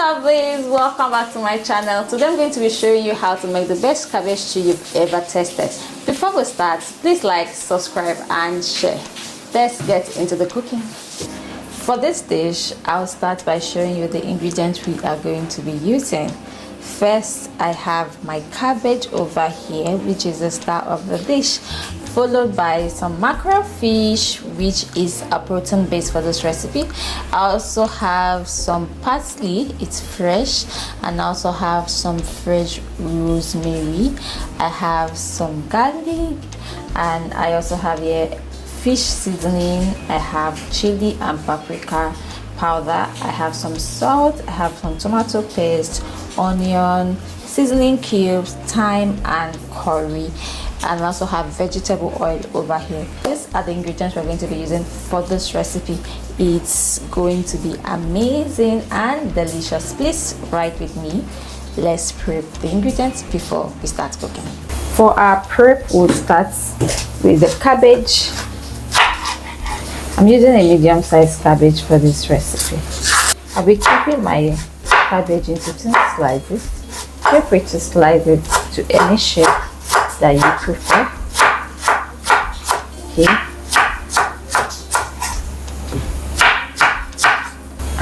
lovelies, welcome back to my channel. Today I'm going to be showing you how to make the best cabbage stew you've ever tasted. Before we start, please like, subscribe and share. Let's get into the cooking. For this dish, I'll start by showing you the ingredients we are going to be using. First, I have my cabbage over here, which is the star of the dish, followed by some mackerel fish, which is a protein base for this recipe. I also have some parsley, it's fresh, and I also have some fresh rosemary. I have some garlic, and I also have here fish seasoning. I have chili and paprika powder. I have some salt, I have some tomato paste, onion, seasoning cubes, thyme and curry, and I also have vegetable oil over here. These are the ingredients we're going to be using for this recipe. It's going to be amazing and delicious. Please ride with me. Let's prep the ingredients before we start cooking. For our prep, we'll start with the cabbage. I'm using a medium-sized cabbage for this recipe. I'll be chopping my cabbage into thin slices. Feel free to slice it to any shape that you prefer. Okay.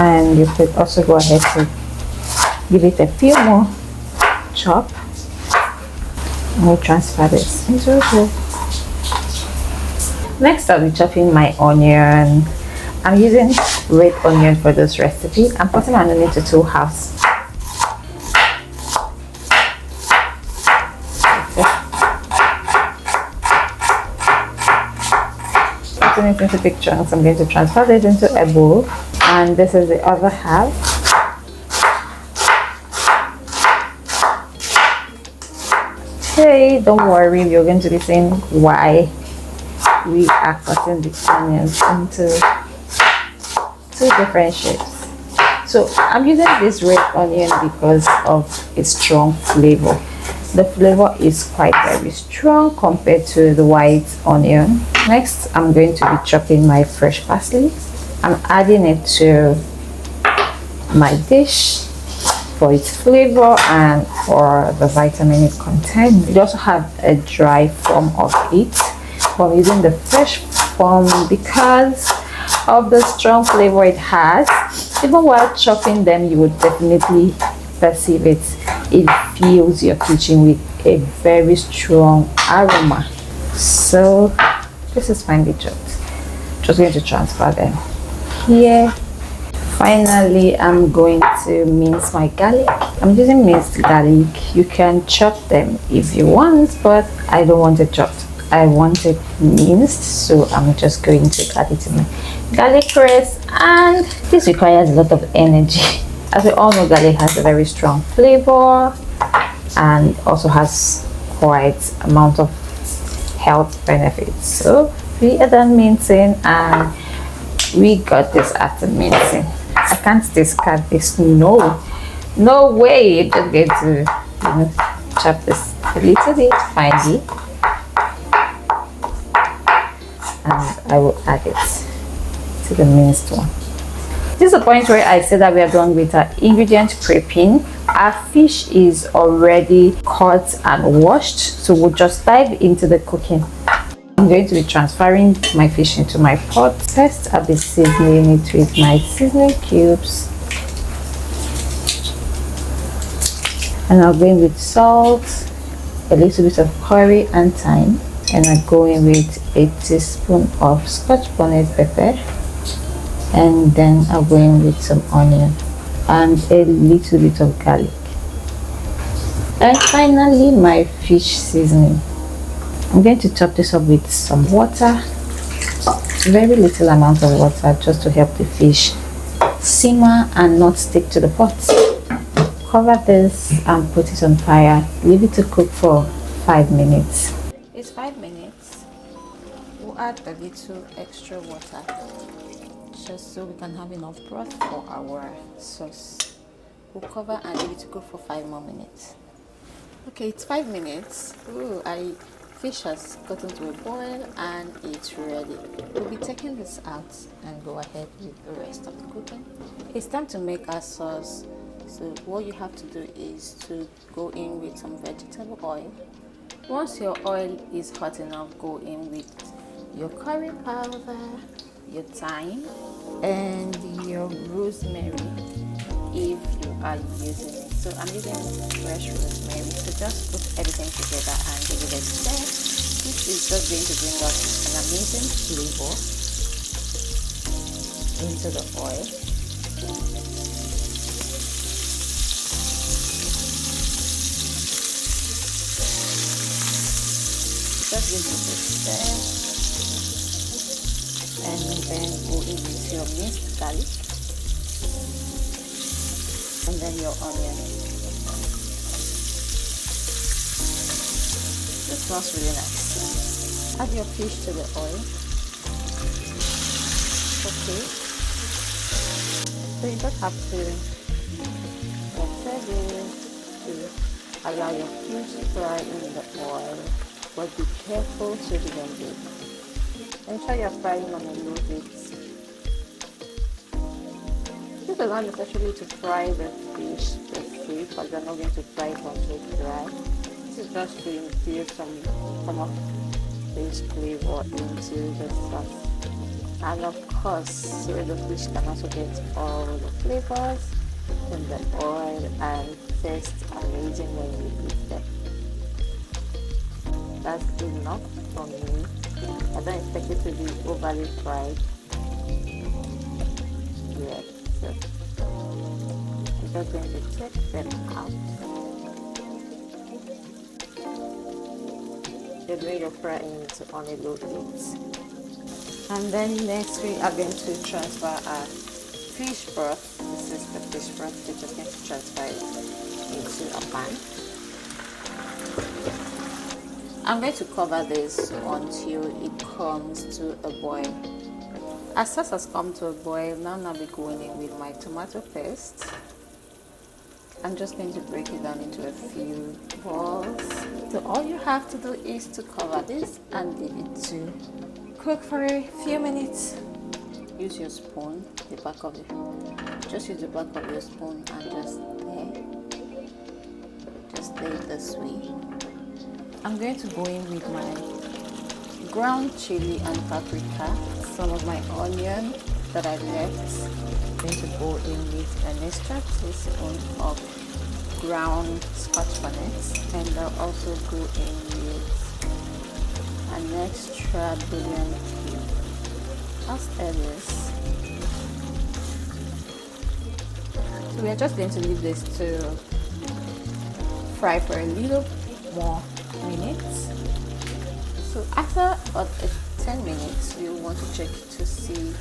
And you could also go ahead to give it a few more chop. And we'll transfer this into a bowl. Next, I'll be chopping my onion. I'm using red onion for this recipe. I'm cutting my onion into 2 halves. Cutting it into big chunks. I'm going to transfer this into a bowl, and this is the other half. Okay, don't worry, you're going to be seeing why we are cutting the onions into 2 different shapes. So I'm using this red onion because of its strong flavor. The flavor is quite very strong compared to the white onion. Next, I'm going to be chopping my fresh parsley. I'm adding it to my dish for its flavor and for the vitamin it contains. We also have a dry form of it. I'm using the fresh form because of the strong flavor it has. Even while chopping them, you would definitely perceive it. It fills your kitchen with a very strong aroma. So this is finely chopped. Just going to transfer them here. Finally, I'm going to mince my garlic. I'm using minced garlic. You can chop them if you want, but I don't want it chopped. I want it minced, so I'm just going to add it to my garlic press, and this requires a lot of energy. As we all know, garlic has a very strong flavor and also has quite amount of health benefits. So we are done mincing, and we got this after mincing. I can't discard this. No way. You're just going to chop this a little bit finely, and I will add it to the minced one. This is the point where I say that we are done with our ingredient prepping. Our fish is already cut and washed, so we'll just dive into the cooking. I'm going to be transferring my fish into my pot. First, I'll be seasoning it with my seasoning cubes, and I'll go in with salt, a little bit of curry and thyme, and I'm going with a teaspoon of Scotch bonnet pepper, and then I'll go in with some onion and a little bit of garlic, and finally my fish seasoning. I'm going to top this up with some water, very little amount of water, just to help the fish simmer and not stick to the pot. Cover this and put it on fire. Leave it to cook for 5 minutes. It's 5 minutes. We'll add a little extra water just so we can have enough broth for our sauce. We'll cover and leave it to cook for 5 more minutes. Okay, it's 5 minutes. Ooh, fish has gotten to a boil and it's ready. We'll be taking this out and go ahead with the rest of the cooking. It's time to make our sauce. So what you have to do is to go in with some vegetable oil. Once your oil is hot enough, go in with your curry powder, your thyme, and your rosemary if you are using it. So I'm using fresh rosemary. So just put everything together and give it a stir, which is just going to bring out an amazing flavor into the oil. Just give it a stir, and then go in with your minced garlic, and then your onion. This smells really nice. Add your fish to the oil. Okay. So you just have to get ready to allow your fish to fry in the oil, but be careful so you don't break. Ensure you're frying on a low heat. This is not necessarily to fry the fish per se, because you're not going to fry it until dry. This is just to infuse some of fish flavor into the sauce. And of course, so the fish can also get all the flavors in the oil and taste amazing when you eat them. That's enough for me. I don't expect it to be overly fried. Yes, so I'm just going to check them out. You're doing your frying it on a low heat. And then next we are going to transfer our fish broth. This is the fish broth. We're just going to transfer it into a pan. I'm going to cover this until it comes to a boil. As sauce has come to a boil, now I'll be going in with my tomato paste. I'm just going to break it down into a few balls. So all you have to do is to cover this and leave it to cook for a few minutes. Use your spoon, just use the back of your spoon and just lay it this way. I'm going to go in with my ground chili and paprika, some of my onion that I left. I'm going to go in with an extra teaspoon of ground scotch bonnet, and I'll also go in with an extra bouillon cube. I'll stir this. So we are just going to leave this to fry for a little more minutes. So after about 10 minutes, you want to check to see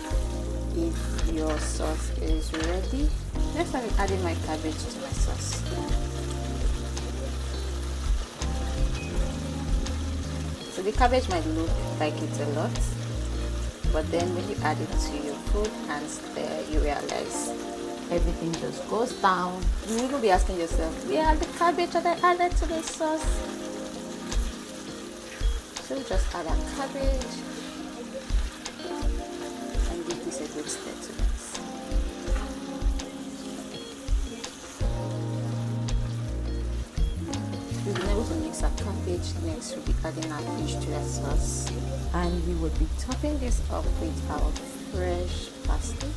if your sauce is ready. Next, I'm adding my cabbage to my sauce. So the cabbage might look like it's a lot, but then when you add it to your food and stir, you realize everything just goes down. You will be asking yourself, where are the cabbage that I added to the sauce? So just add our cabbage and give this a good stir to mix. We've been able to mix our cabbage. Next, we'll be adding our fish to our sauce, and we will be topping this up with our fresh parsley.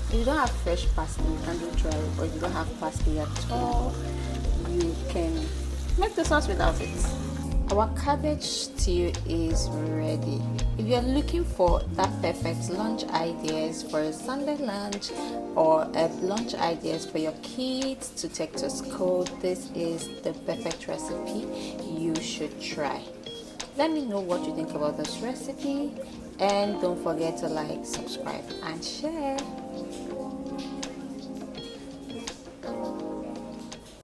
If you don't have fresh parsley, you can do dry, or if you don't have parsley at all, you can make the sauce without it. Our cabbage stew is ready. If you're looking for that perfect lunch ideas for a Sunday lunch, or lunch ideas for your kids to take to school, this is the perfect recipe you should try. Let me know what you think about this recipe, and don't forget to like, subscribe, and share.